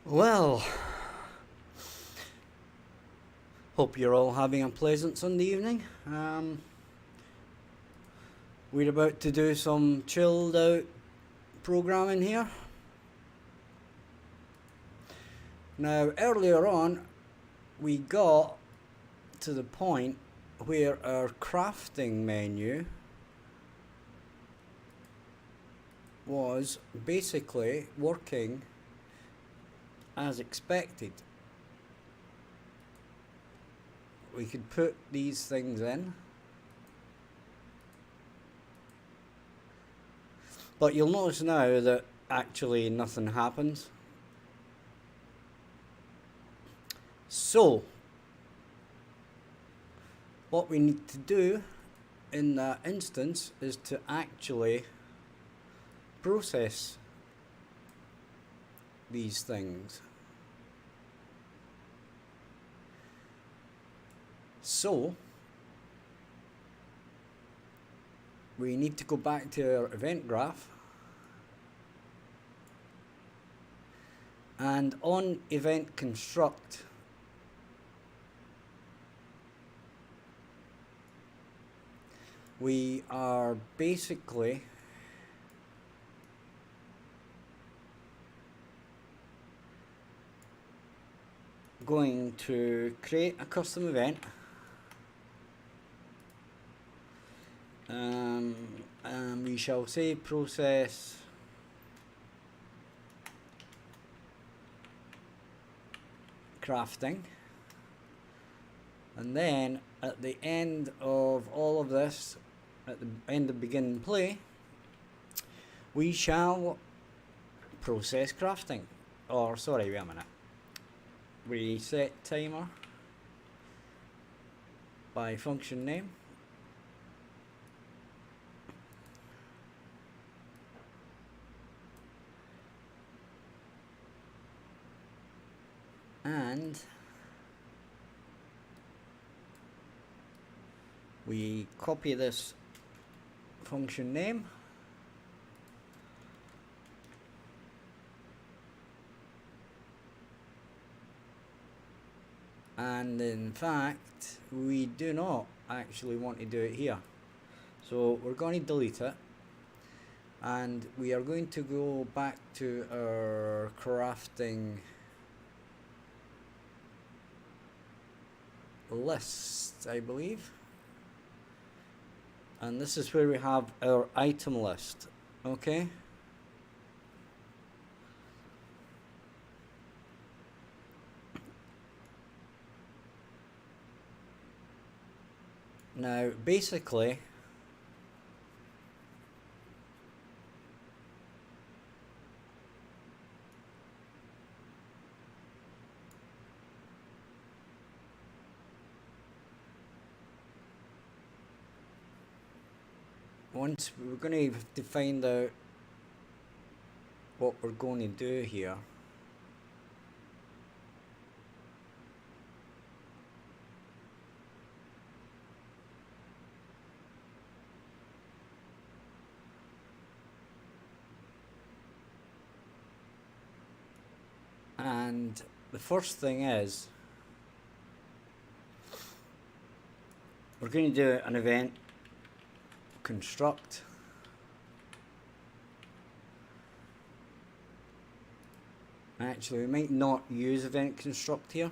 Well, hope you're all having a pleasant Sunday evening. We're about to do some chilled out programming here. Now, earlier on, we got to the point where our crafting menu was basically working as expected. We could put these things in, but you'll notice now that actually nothing happens. So what we need to do in that instance is to actually process these things. So we need to go back to our event graph, and on event construct we are basically going to create a custom event, and we shall say process crafting, and then at the end of all of this, at the end of begin play, we shall process crafting. Or sorry, wait a minute, reset timer by function name, and we copy this function name and in fact we do not actually want to do it here, so we're going to delete it, and we are going to go back to our crafting list, I believe, and this is where we have our item list. Okay, now basically once we're going to have to find out what we're going to do here. And the first thing is we're going to do an event construct, actually we might not use event construct here,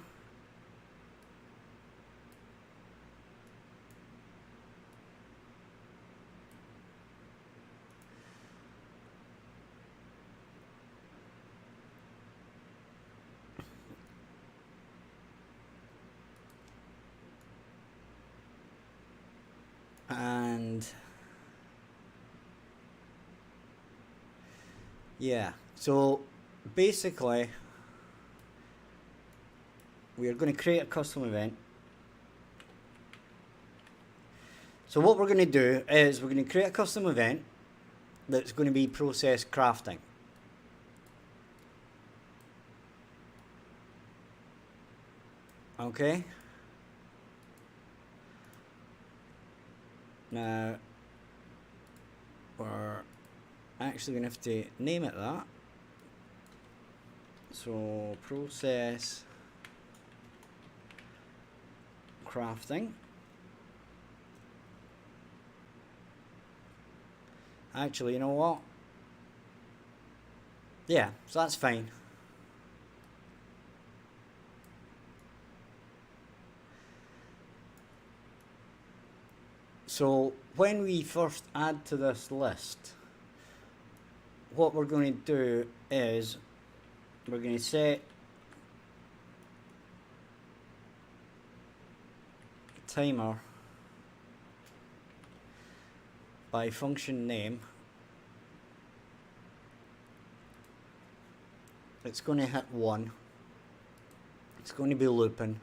and yeah, so basically we are going to create a custom event. So what we're going to do is we're going to create a custom event that's going to be process crafting. Okay, now we're actually going to have to name it that. So process crafting. Actually, you know what? Yeah, so that's fine. So when we first add to this list, what we're going to do is we're going to set timer by function name. It's going to hit 1. It's going to be looping.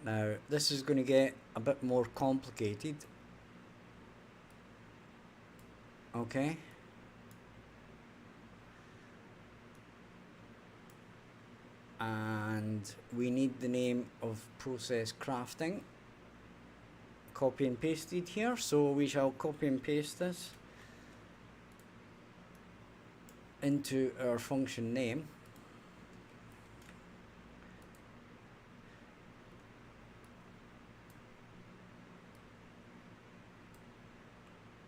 Now this is going to get a bit more complicated. Okay. And we need the name of process crafting copy and pasted here, so we shall copy and paste this into our function name.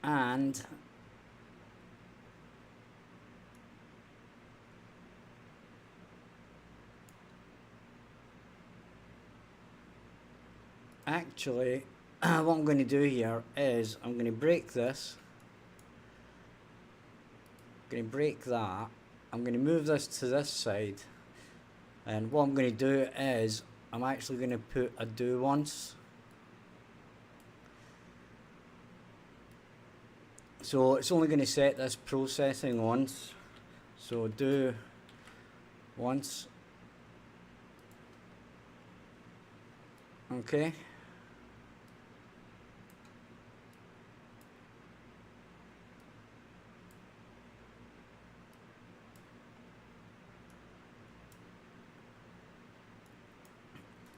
And actually what I'm going to do here is I'm going to break this. I'm going to break that. I'm going to move this to this side, and what I'm going to do is I'm actually going to put a do once. So it's only going to set this processing once. So do once. Okay.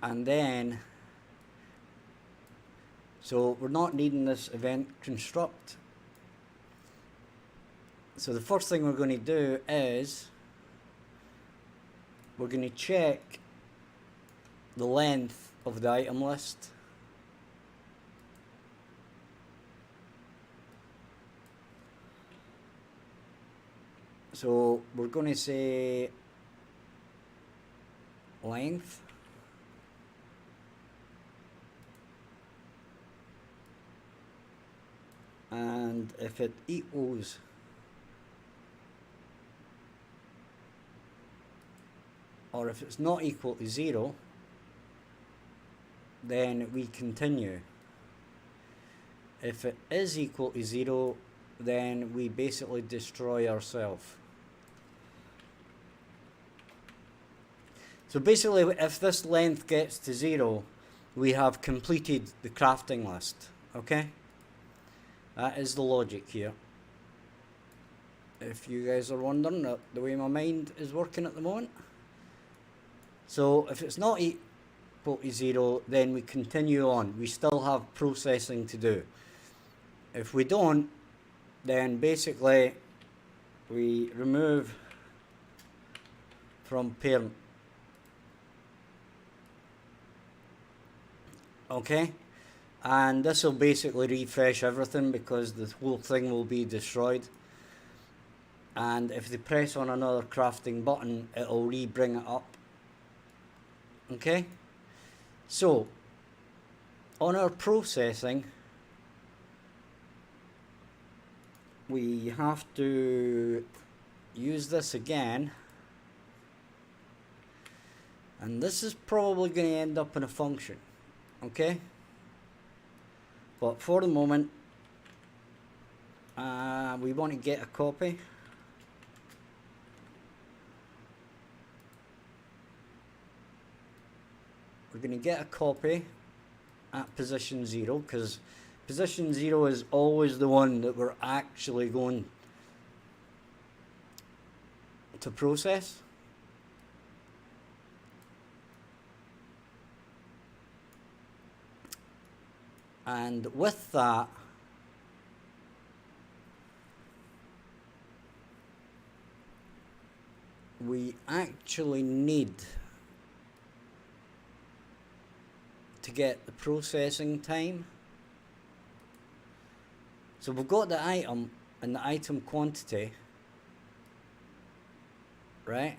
And then, so we're not needing this event construct. So the first thing we're going to do is we're going to check the length of the item list. So we're going to say length. And if it equals or if it's not equal to 0, then we continue. If it is equal to 0, then we basically destroy ourselves. So basically, if this length gets to 0, we have completed the crafting list. Okay? That is the logic here. If you guys are wondering the way my mind is working at the moment. So if it's not equal to 0, then we continue on. We still have processing to do. If we don't, then basically we remove from parent. Okay? And this will basically refresh everything because the whole thing will be destroyed. And if they press on another crafting button, it'll re-bring it up. Okay? So, on our processing, we have to use this again. And this is probably going to end up in a function. Okay? But for the moment, we want to get a copy. We're going to get a copy at position 0 because position 0 is always the one that we're actually going to process. And with that, we actually need to get the processing time. So we've got the item and the item quantity, right?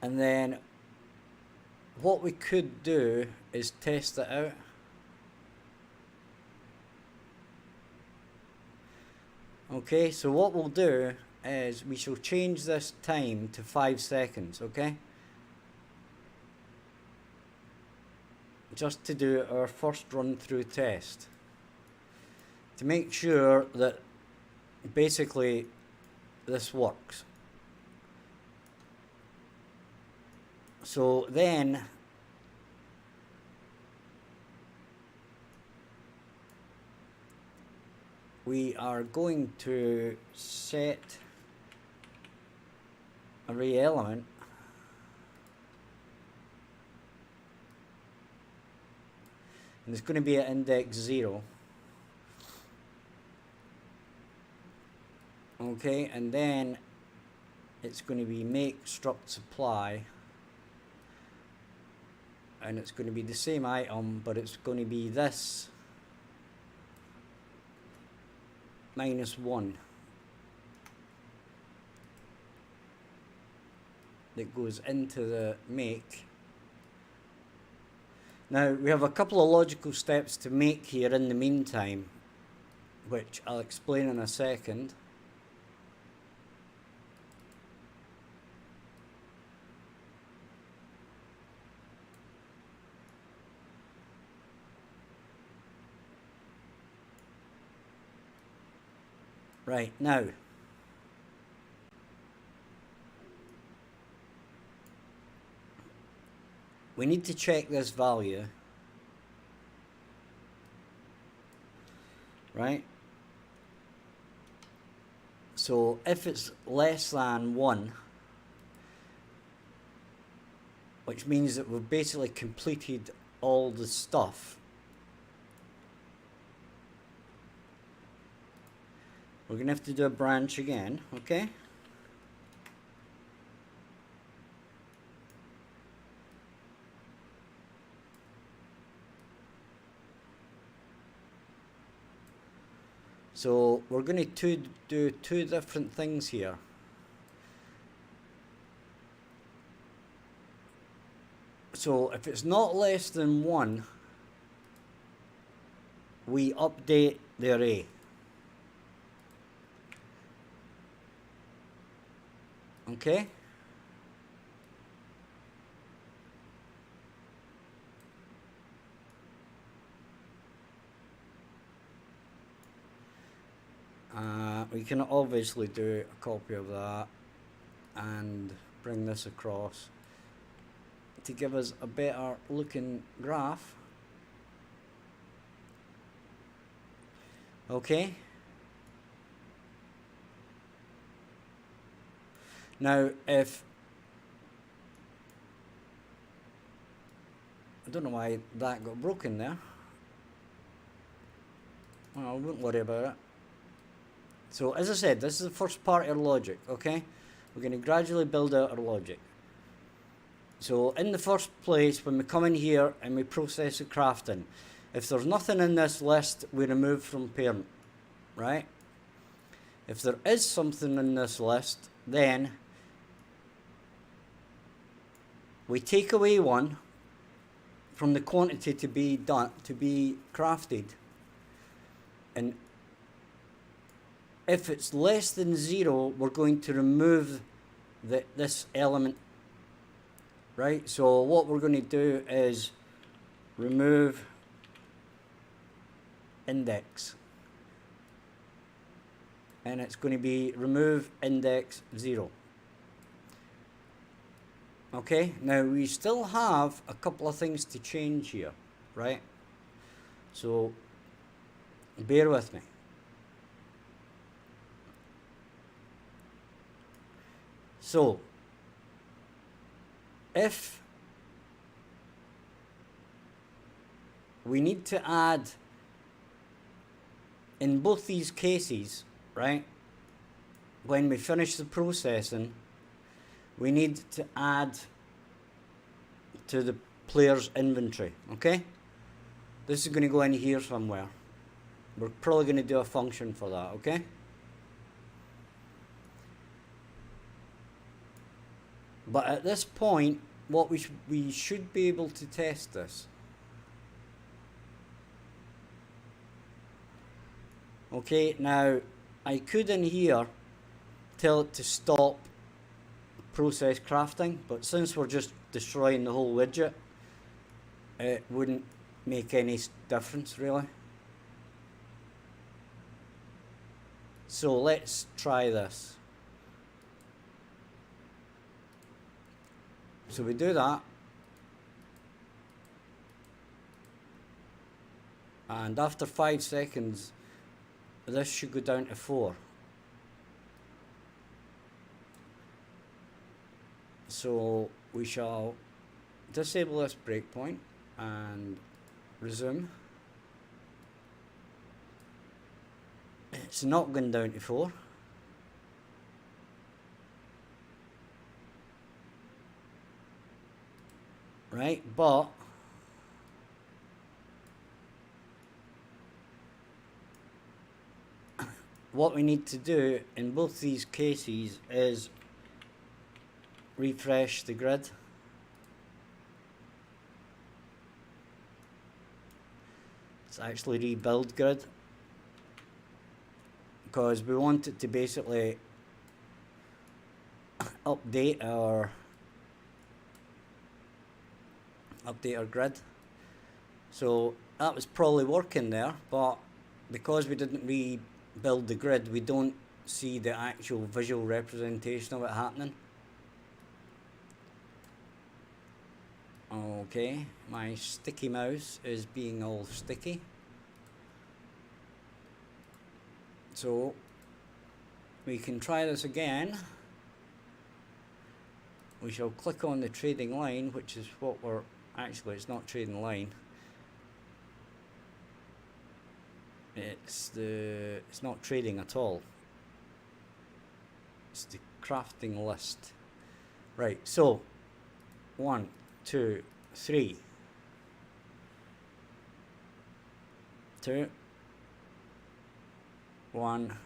And then what we could do is test it out. Okay, so what we'll do is we shall change this time to 5 seconds, okay? Just to do our first run through test. To make sure that basically this works. So then we are going to set array element and it's going to be at index 0. Okay, and then it's going to be make struct supply, and it's going to be the same item, but it's going to be this -1 that goes into the make. Now we have a couple of logical steps to make here in the meantime, which I'll explain in a second. Right, now we need to check this value, right? So if it's less than 1, which means that we've basically completed all the stuff, we're going to have to do a branch again, okay? So we're going to do two different things here. So if it's not less than 1, we update the array. Okay? We can obviously do a copy of that and bring this across to give us a better looking graph. Okay? Now, if I don't know why that got broken there. Well, I wouldn't worry about it. So, as I said, this is the first part of our logic, okay? We're going to gradually build out our logic. So, in the first place, when we come in here and we process the crafting, if there's nothing in this list, we remove from parent, right? If there is something in this list, then we take away 1 from the quantity to be done, to be crafted, and if it's less than 0, we're going to remove this element, right? So what we're going to do is remove index, and it's going to be remove index 0. Okay, now we still have a couple of things to change here, right? So bear with me. So if we need to add in both these cases, right, when we finish the processing, we need to add to the player's inventory, okay? This is going to go in here somewhere. We're probably going to do a function for that, okay? But at this point, what we should be able to test this. Okay, now I could in here tell it to stop process crafting, but since we're just destroying the whole widget, it wouldn't make any difference really. So let's try this. So we do that, and after 5 seconds this should go down to 4. So we shall disable this breakpoint and resume. It's not going down to 4. Right, but what we need to do in both these cases is refresh the grid. It's actually rebuild grid, because we want it to basically update our grid. So that was probably working there, but because we didn't rebuild the grid, we don't see the actual visual representation of it happening. Okay, my sticky mouse is being all sticky. So we can try this again. We shall click on the trading line, which is what we're actually, it's not trading line. It's not trading at all. It's the crafting list. Right, so 1, 2, 3, 2, 1.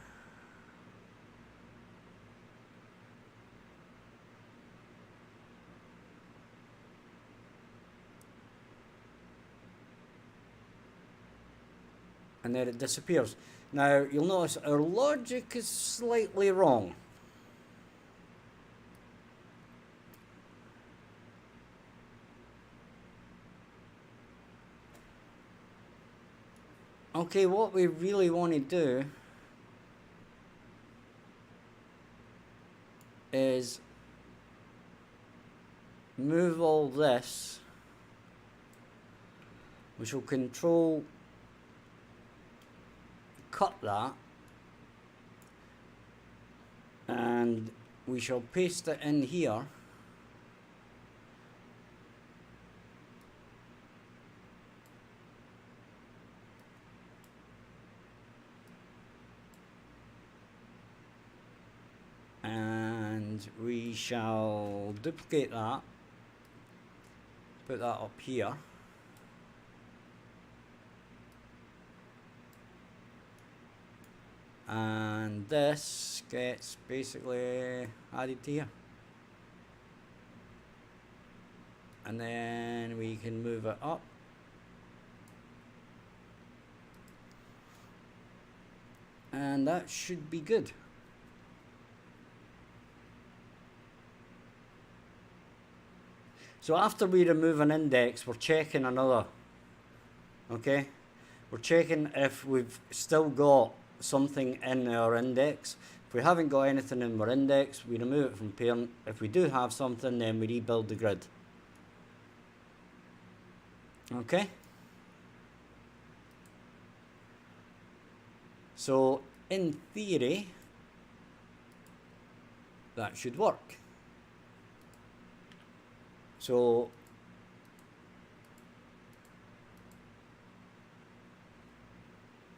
And then it disappears. Now you'll notice our logic is slightly wrong. Okay, what we really want to do is move all this, which will control cut that, and we shall paste it in here. And we shall duplicate that, put that up here. And this gets basically added to here. And then we can move it up. And that should be good. So after we remove an index, we're checking another. Okay? We're checking if we've still got something in our index. If we haven't got anything in our index, we remove it from parent. If we do have something, then we rebuild the grid. Okay? So in theory, that should work. So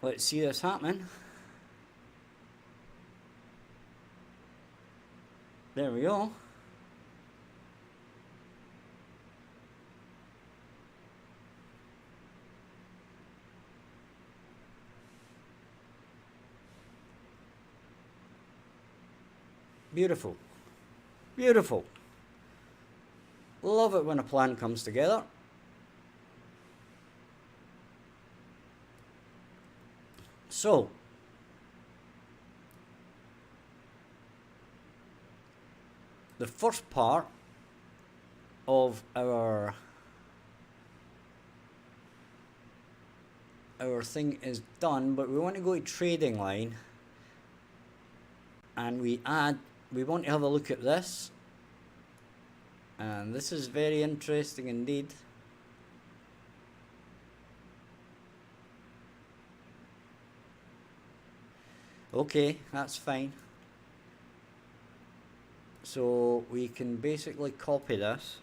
Let's see this happening. There we go. Beautiful. Beautiful. Love it when a plan comes together. So, the first part of our thing is done, but we want to go to trading line, and we want to have a look at this, and this is very interesting indeed. Okay, that's fine. So we can basically copy this.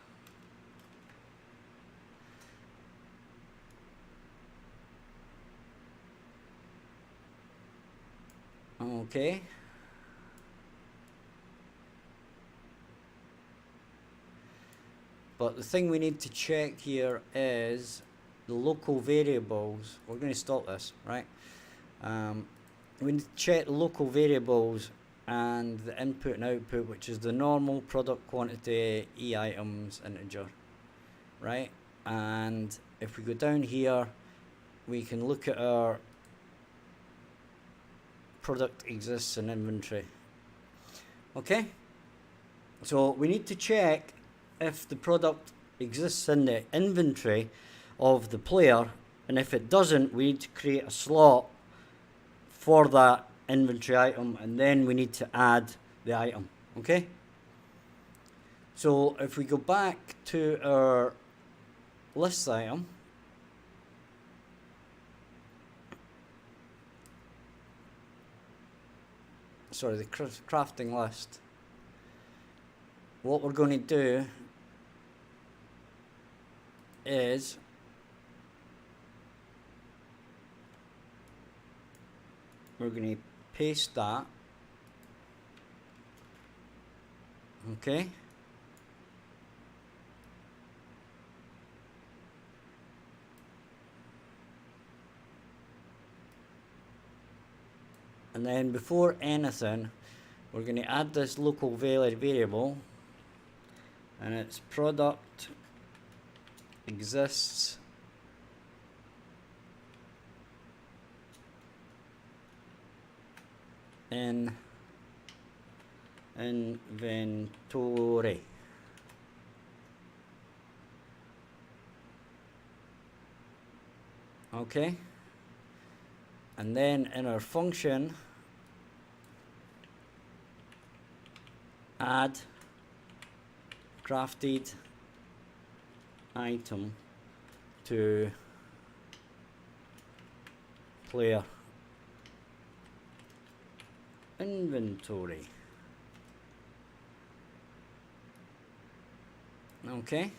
Okay. But the thing we need to check here is the local variables. We're going to stop this, right? We need to check the local variables and the input and output, which is the normal, product quantity, e items, integer, right? And if we go down here, we can look at our product exists in inventory. Okay? So we need to check if the product exists in the inventory of the player, and if it doesn't, we need to create a slot for that inventory item, and then we need to add the item. Okay? So if we go back to our list item, sorry, the crafting list, what we're going to do is we're going to paste that. Okay. And then before anything, we're going to add this local variable, and its product exists in inventory. Okay, and then in our function, add crafted item to player inventory. Okay,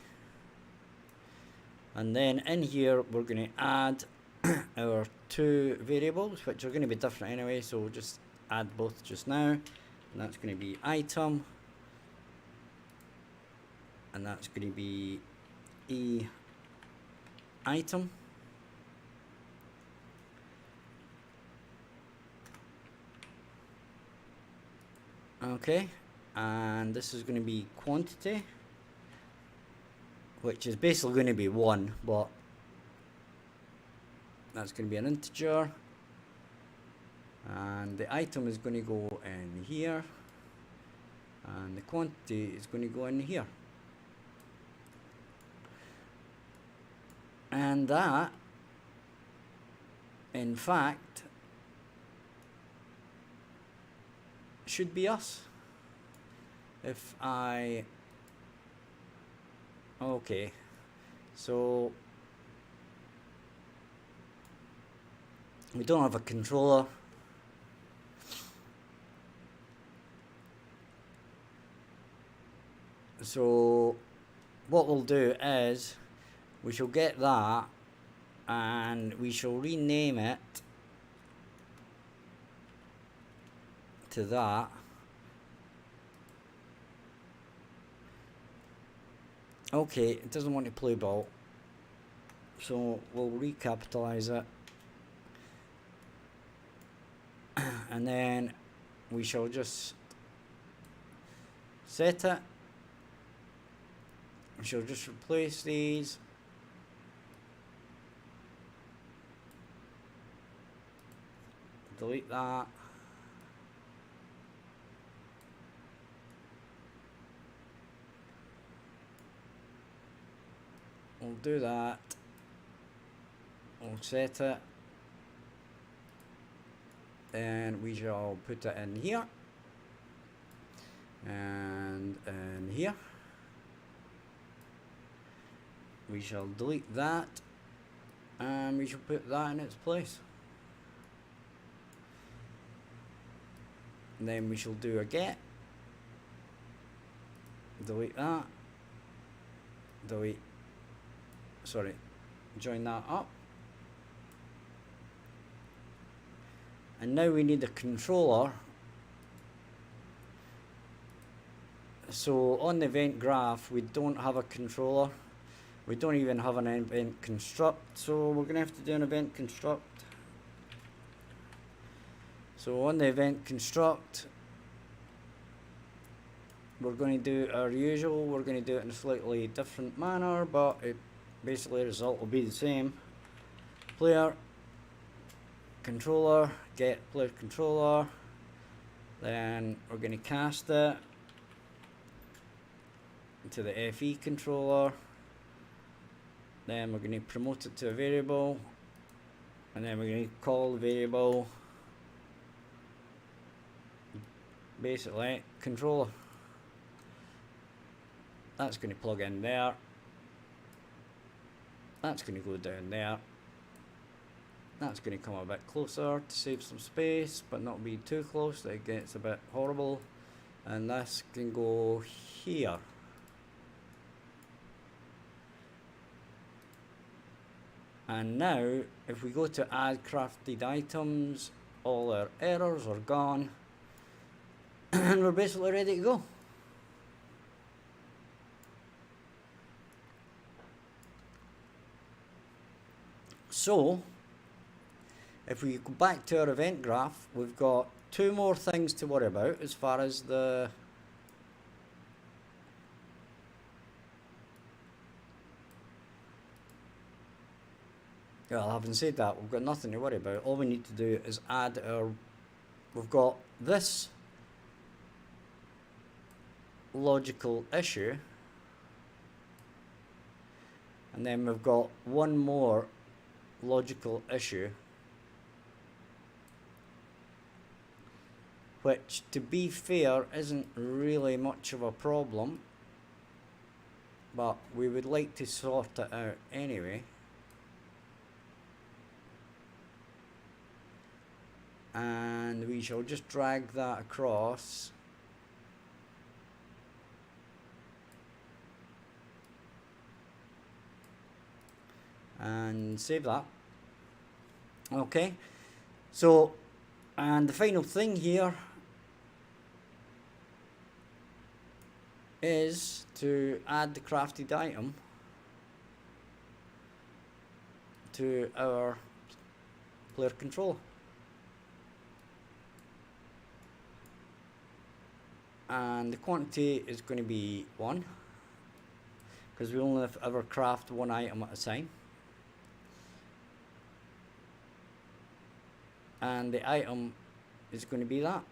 and then in here we're going to add our two variables, which are going to be different anyway, so we'll just add both just now, and that's going to be item, and that's going to be e item. Okay, and this is going to be quantity, which is basically going to be 1, but that's going to be an integer, and the item is going to go in here, and the quantity is going to go in here. And that, in fact, should be us. If I... Okay, so we don't have a controller. So what we'll do is we shall get that, and we shall rename it to that. Okay, it doesn't want to play ball, so we'll recapitalize it, and then we shall just set it. We shall just replace these. Delete that. We'll do that. We'll set it. And we shall put it in here. And in here. We shall delete that. And we shall put that in its place. And then we shall do a get. Delete that. Delete. Sorry. Join that up. And now we need a controller. So on the event graph, we don't have a controller. We don't even have an event construct. So we're going to have to do an event construct. So on the event construct, we're going to do our usual. We're going to do it in a slightly different manner, but basically the result will be the same. Player, controller, get player controller. Then we're going to cast it to the FE controller. Then we're going to promote it to a variable. And then we're going to call the variable basically controller. That's going to plug in there. That's going to go down there. That's going to come a bit closer to save some space, but not be too close that it gets a bit horrible. And this can go here. And now, if we go to add crafted items, all our errors are gone. And we're basically ready to go. So, if we go back to our event graph, we've got two more things to worry about as far as the well, having said that, we've got nothing to worry about. All we need to do is add our, we've got this logical issue, and then we've got one more logical issue, which, to be fair, isn't really much of a problem, but we would like to sort it out anyway. And we shall just drag that across. And save that. Okay. So, and the final thing here is to add the crafted item to our player controller. And the quantity is going to be 1, because we only ever craft one item at a time. And the item is going to be that.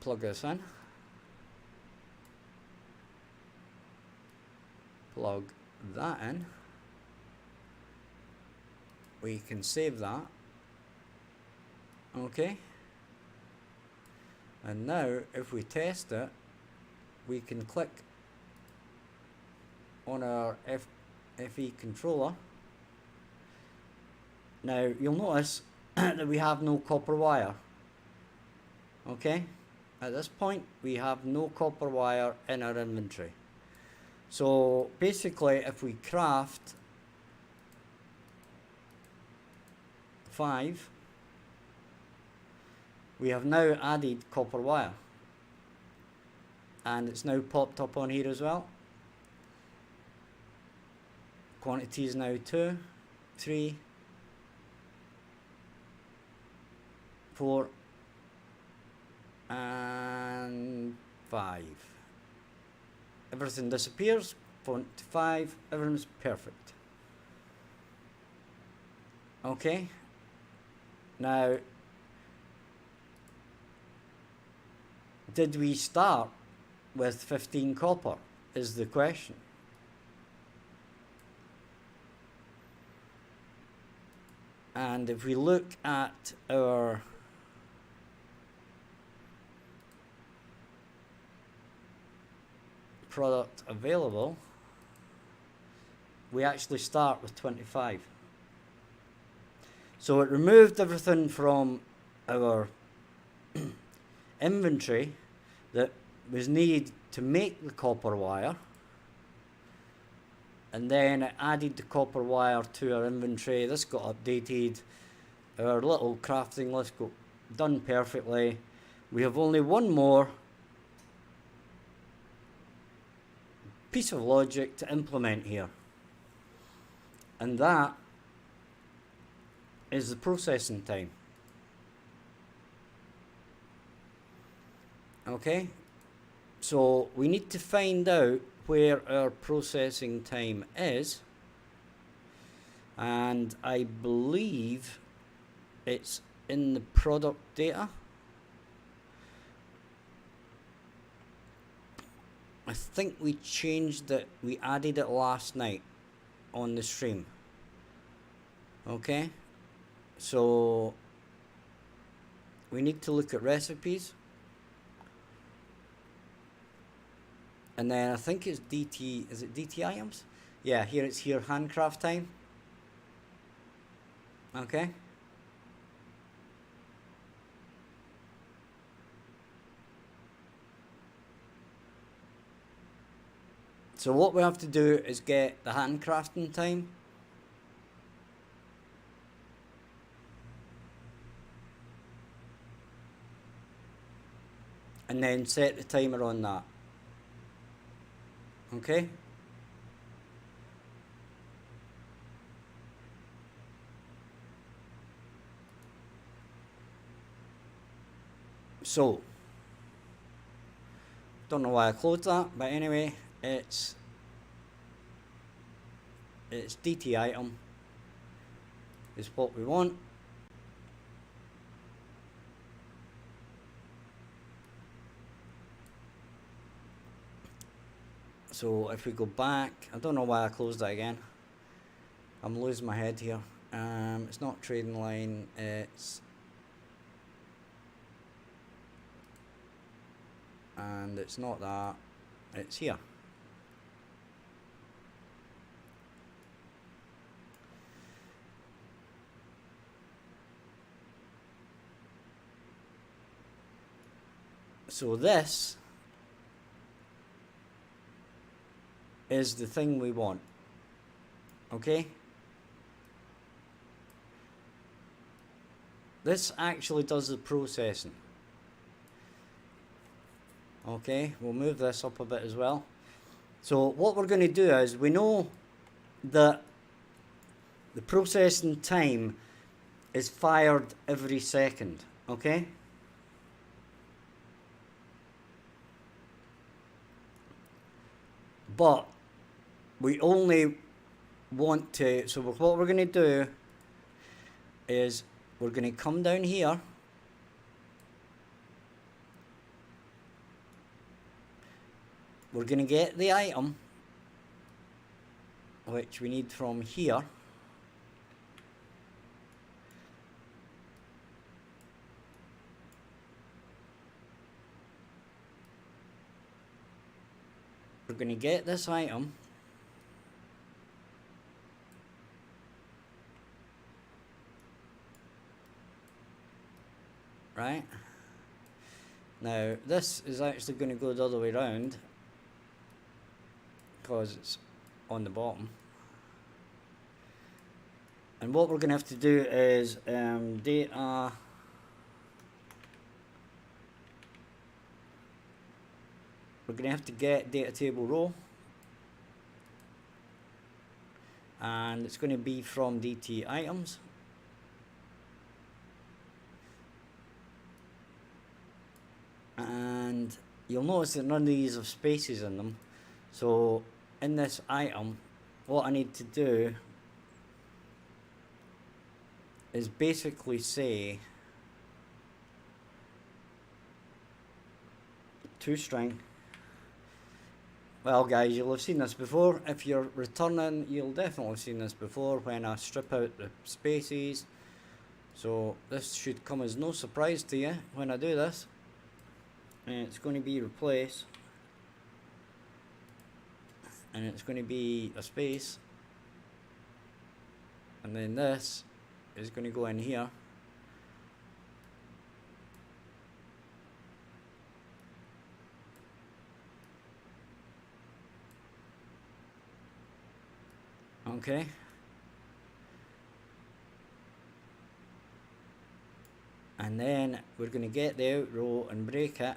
Plug this in. Plug that in. We can save that. Okay. And now if we test it, we can click on our FE controller. Now you'll notice that we have no copper wire. Okay, at this point we have no copper wire in our inventory. So basically, if we craft 5 we have now added copper wire, and it's now popped up on here as well. Quantity is now 2, 3, 4 and 5. Everything disappears. Font 5, everything's perfect. Okay, now did we start with 15 copper is the question. And if we look at our product available, we actually start with 25. So it removed everything from our inventory that was needed to make the copper wire, and then it added the copper wire to our inventory. This got updated. Our little crafting list got done perfectly. We have only one more piece of logic to implement here, and that is the processing time. Okay, so we need to find out where our processing time is, and I believe it's in the product data. I think we changed it, we added it last night on the stream. Okay, so we need to look at recipes, and then I think it's DT, is it DT items? Yeah, here it's here, handcraft time. Okay. So what we have to do is get the handcrafting time. And then set the timer on that. Okay? So, don't know why I closed that, but anyway, it's DT item is what we want. So if we go back, I don't know why I closed that again. I'm losing my head here. It's not trading line, it's and it's not that, it's here. So this is the thing we want. Okay? This actually does the processing. Okay, we'll move this up a bit as well. So what we're going to do is, we know that the processing time is fired every second. Okay? But we only want to, so what we're going to do is we're going to come down here, we're going to get the item which we need from here, we're going to get this item, right? Now this is actually going to go the other way around because it's on the bottom. And what we're going to have to do is data we're going to have to get data table row, and it's going to be from DT items. And you'll notice that none of these have spaces in them. So in this item, what I need to do is basically say toString. Well guys, you'll have seen this before. If you're returning, you'll definitely have seen this before when I strip out the spaces. So this should come as no surprise to you when I do this. And it's going to be replace, and it's going to be a space, and then this is going to go in here. Okay. And then we're going to get the out row and break it.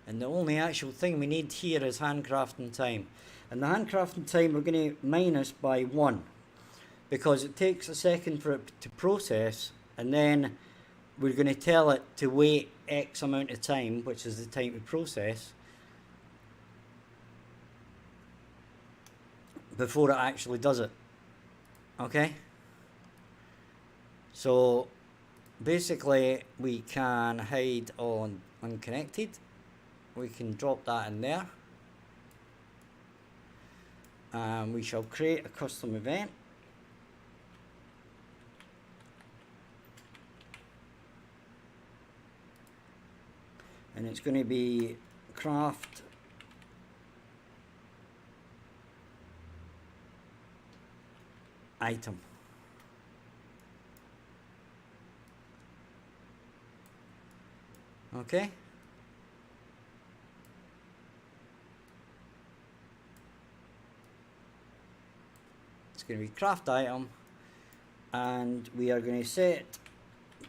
And the only actual thing we need here is handcrafting time. And the handcrafting time we're going to minus by 1. Because it takes a second for it to process. And then we're going to tell it to wait X amount of time, which is the time to process, before it actually does it. Okay? So basically we can hide on unconnected. We can drop that in there. And we shall create a custom event. And it's going to be craft item. Okay. It's going to be craft item, and we are going to set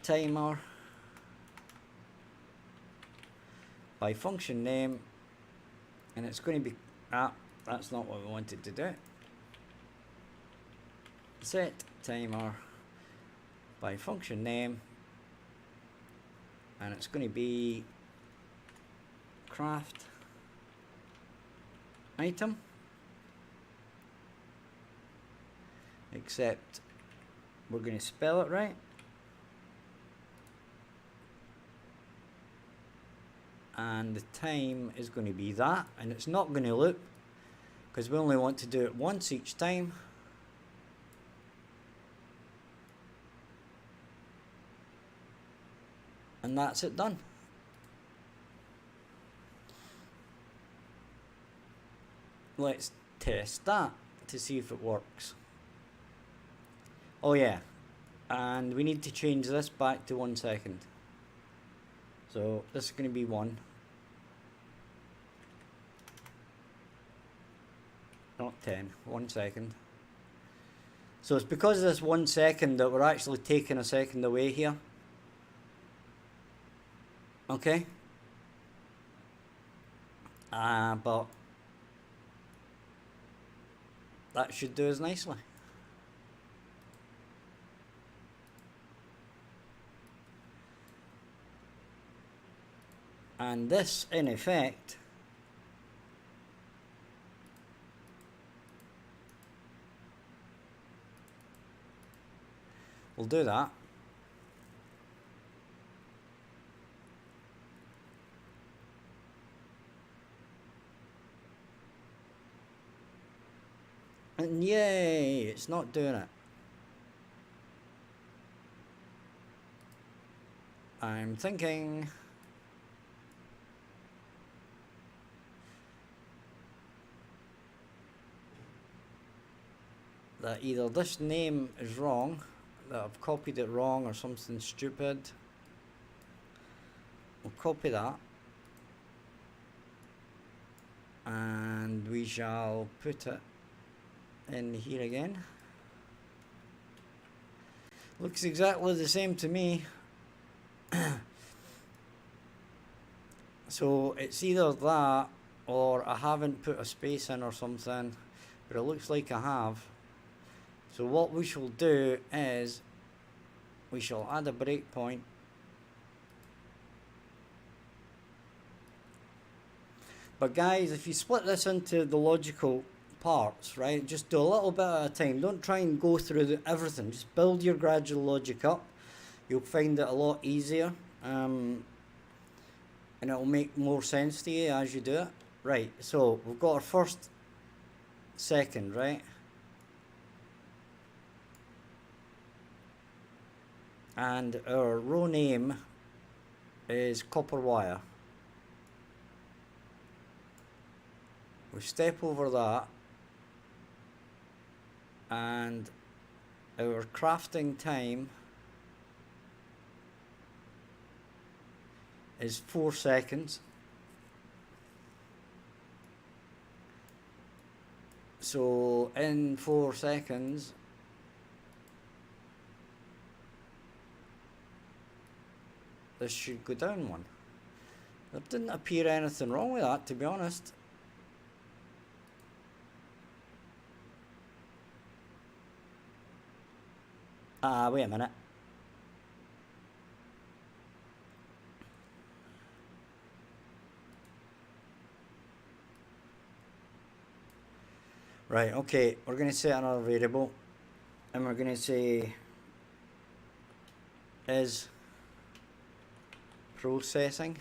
timer by function name, and it's going to be that's not what we wanted to do. Set timer by function name, and it's going to be craft item, except we're going to spell it right, and the time is going to be that, and it's not going to loop because we only want to do it once each time. And that's it done. Let's test that to see if it works. Oh yeah, and we need to change this back to 1 second. So this is going to be 1. Not 10, 1 second. So it's because of this 1 second that we're actually taking a second away here. Okay. But that should do us nicely. And this, in effect, will do that. And yay, it's not doing it. I'm thinking that either this name is wrong, that I've copied it wrong, or something stupid. We'll copy that, and we shall put it in here again. Looks exactly the same to me. So it's either that or I haven't put a space in or something, but it looks like I have. So what we shall do is we shall add a breakpoint. But guys, if you split this into the logical parts, right, just do a little bit at a time. Don't try and go through everything. Just build your gradual logic up. You'll find it a lot easier, and it'll make more sense to you as you do it. Right, so we've got our first second, right? And our row name is copper wire. We step over that, and our crafting time is 4 seconds. So in 4 seconds, this should go down one. There didn't appear anything wrong with that, to be honest. Wait a minute. Right, okay, we're going to set another variable, and we're going to say is processing.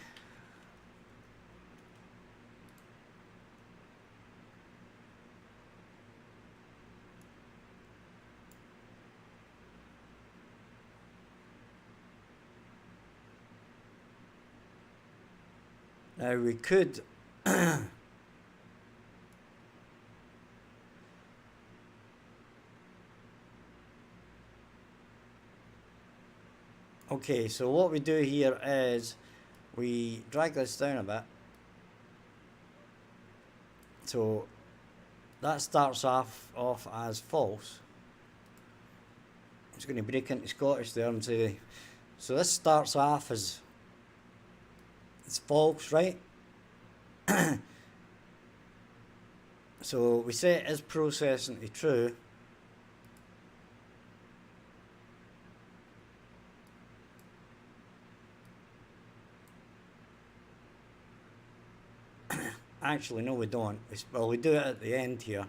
Now we could okay, so what we do here is we drag this down a bit. So that starts off as false. I'm just going to break into Scottish there and say, so this starts off as it's false, right? So we set is processing to true. Actually, no, we don't. Well, we do it at the end here.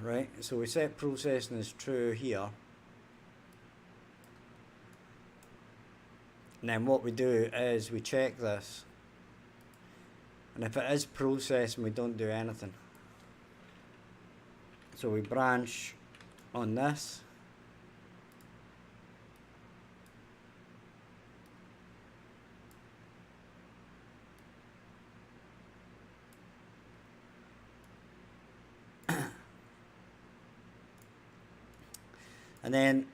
Right, so we set processing as true here. And then what we do is we check this. And if it is processing, we don't do anything. So we branch on this. And then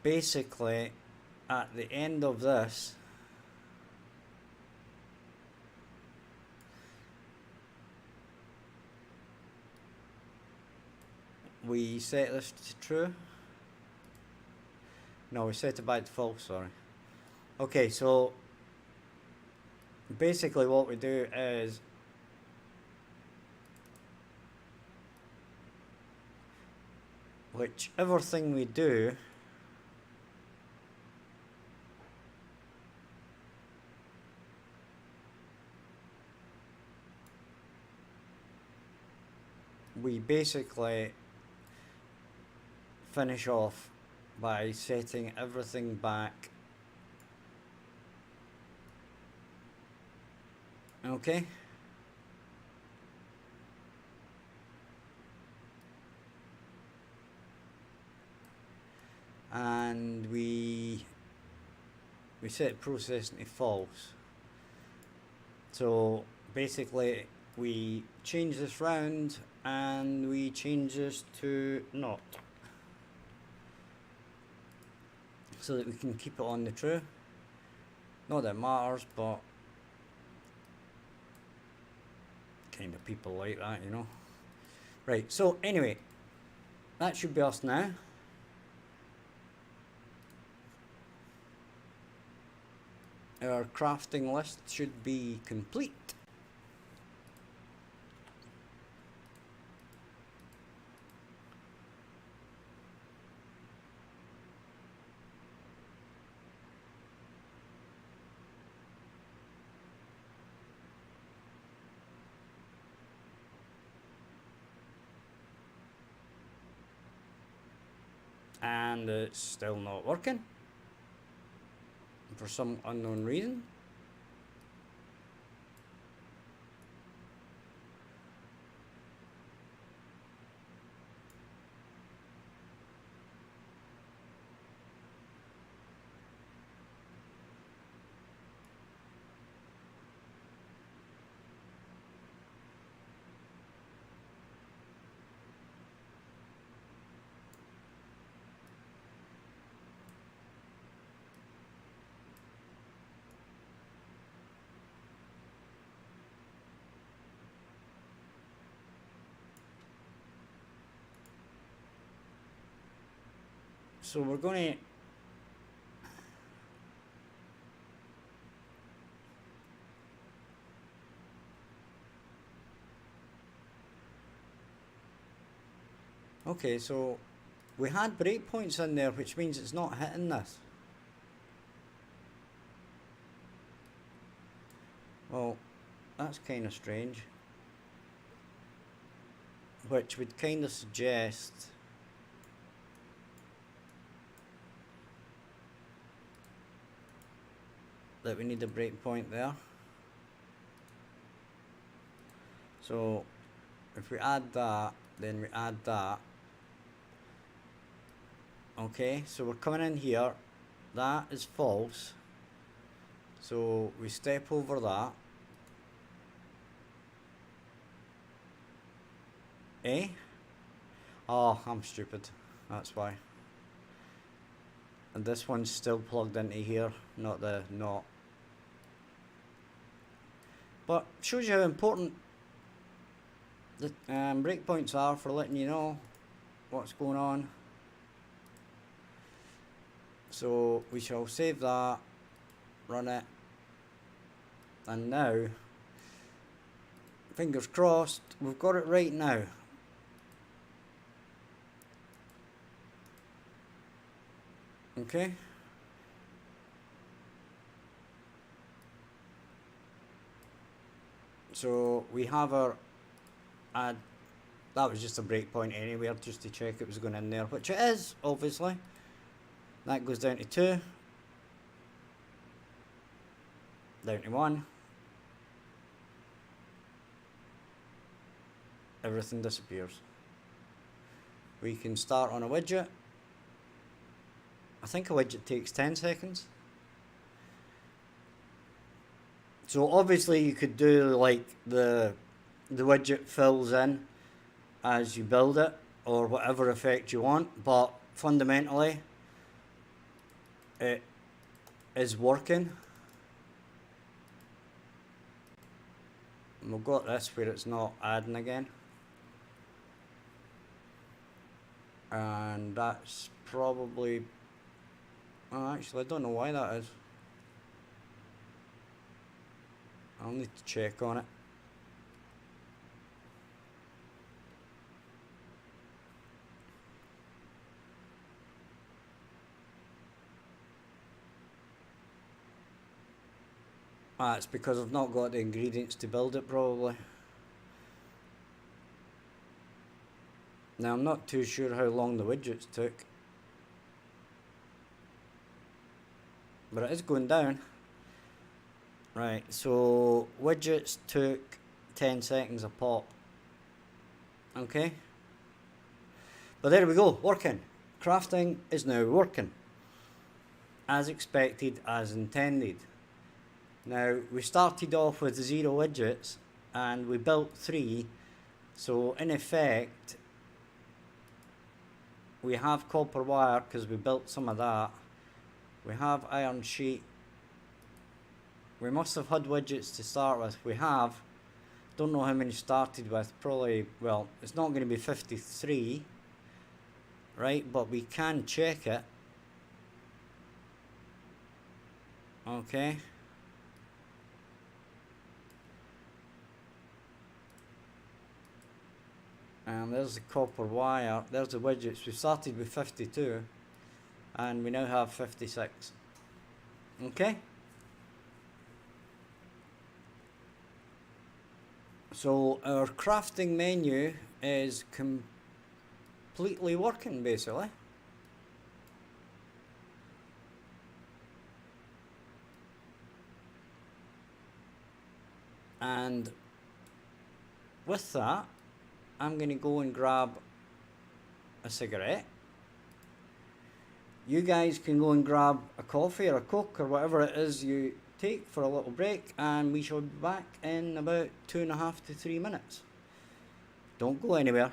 basically at the end of this, we set this to true. No, we set it by default, sorry. Okay, so basically what we do is whichever thing we do, we basically finish off by setting everything back. Okay. And we set processing to false. So basically we change this round and we change this to not, so that we can keep it on the true. Not that it matters, but kind of people like that, you know. Right, so anyway, that should be us now. Our crafting list should be complete. And it's still not working for some unknown reason. So we're going to okay, so we had breakpoints in there, which means it's not hitting this. Well, that's kind of strange. Which would kind of suggest that we need a breakpoint there. So if we add that, then we add that. Okay, so we're coming in here. That is false. So we step over that. Eh? Oh, I'm stupid. That's why. And this one's still plugged into here, not the not. But shows you how important the breakpoints are for letting you know what's going on. So we shall save that, run it, and now, fingers crossed, we've got it right now. Okay. So we have our add. That was just a breakpoint anywhere, just to check it was going in there, which it is, obviously. That goes down to 2, down to 1. Everything disappears. We can start on a widget. I think a widget takes 10 seconds. So obviously you could do like the widget fills in as you build it, or whatever effect you want, but fundamentally it is working. And we've got this where it's not adding again. And that's probably, oh, actually I don't know why that is. I'll need to check on it. Ah, it's because I've not got the ingredients to build it, probably. Now I'm not too sure how long the widgets took, but it is going down. Right, so widgets took 10 seconds a pop. Okay, but there we go, working. Crafting is now working as expected, as intended. Now we started off with 0 widgets and we built 3, so in effect we have copper wire because we built some of that. We have iron sheet. We must have had widgets to start with. We have. Don't know how many started with. Probably, well, it's not going to be 53. right? But we can check it. Okay. And there's the copper wire. There's the widgets. We started with 52 and we now have 56. Okay. So our crafting menu is completely working basically. And with that, I'm going to go and grab a cigarette. You guys can go and grab a coffee or a Coke or whatever it is you take for a little break, and we shall be back in about 2.5 to 3 minutes. Don't go anywhere.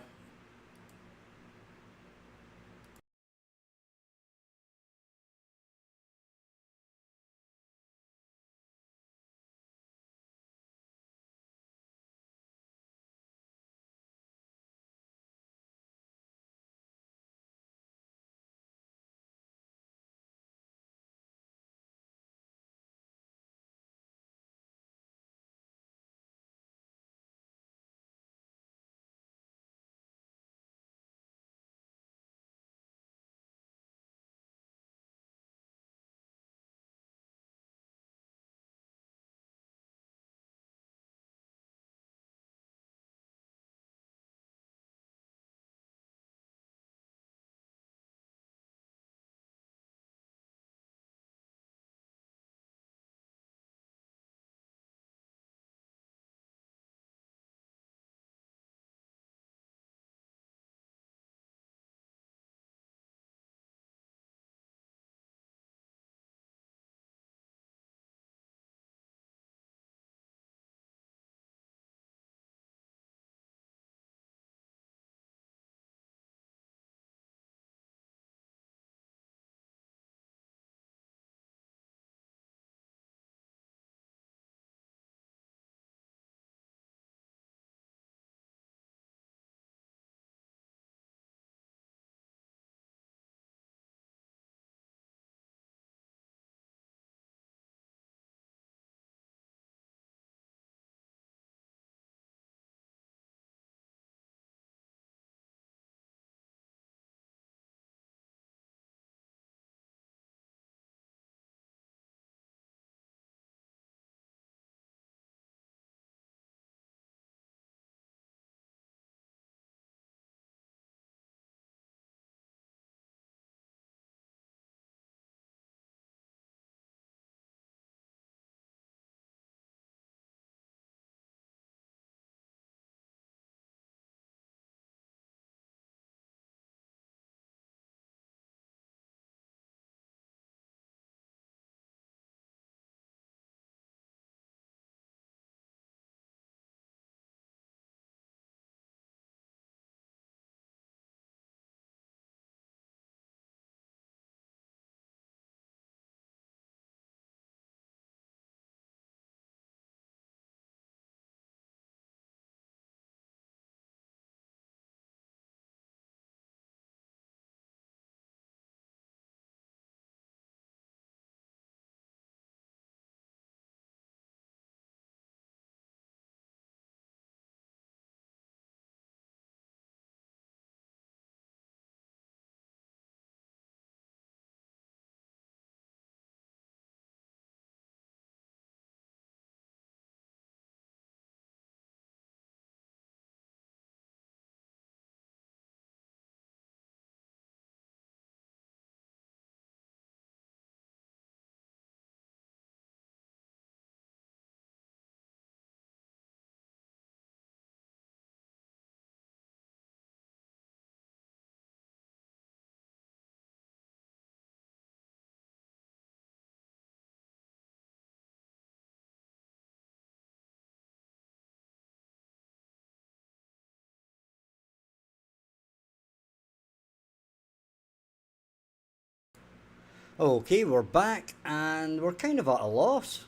Okay, we're back and we're kind of at a loss.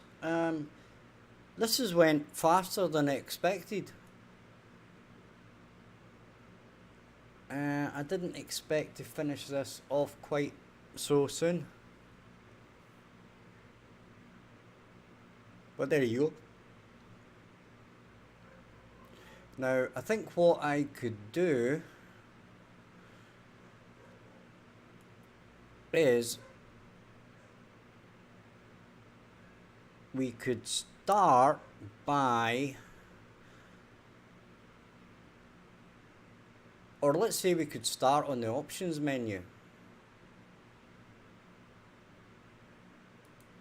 This has went faster than expected. I didn't expect to finish this off quite so soon. But there you go. Now, I think what I could do is we could start by, or let's say we could start on the options menu.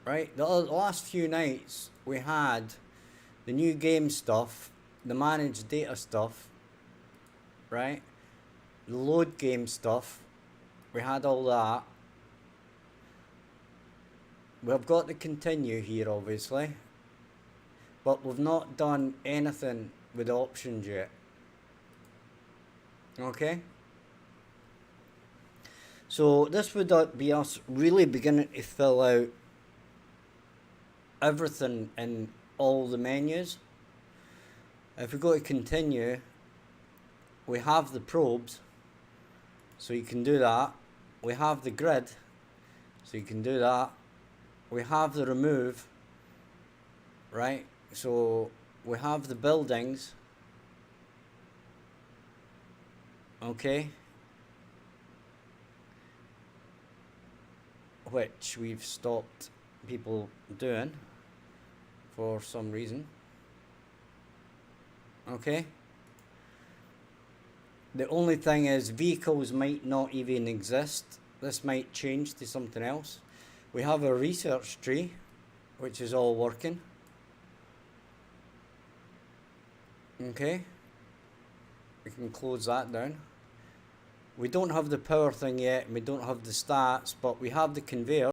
Right, the last few nights we had the new game stuff, the managed data stuff, right? The load game stuff, we had all that. We've got the continue here obviously, but we've not done anything with the options yet. Okay? So this would be us really beginning to fill out everything in all the menus. If we go to continue, we have the probes, so you can do that. We have the grid, so you can do that. We have the remove, right? So we have the buildings, okay, which we've stopped people doing for some reason. Okay. The only thing is vehicles might not even exist. This might change to something else. We have a research tree, which is all working. Okay. We can close that down. We don't have the power thing yet, and we don't have the stats, but we have the conveyor.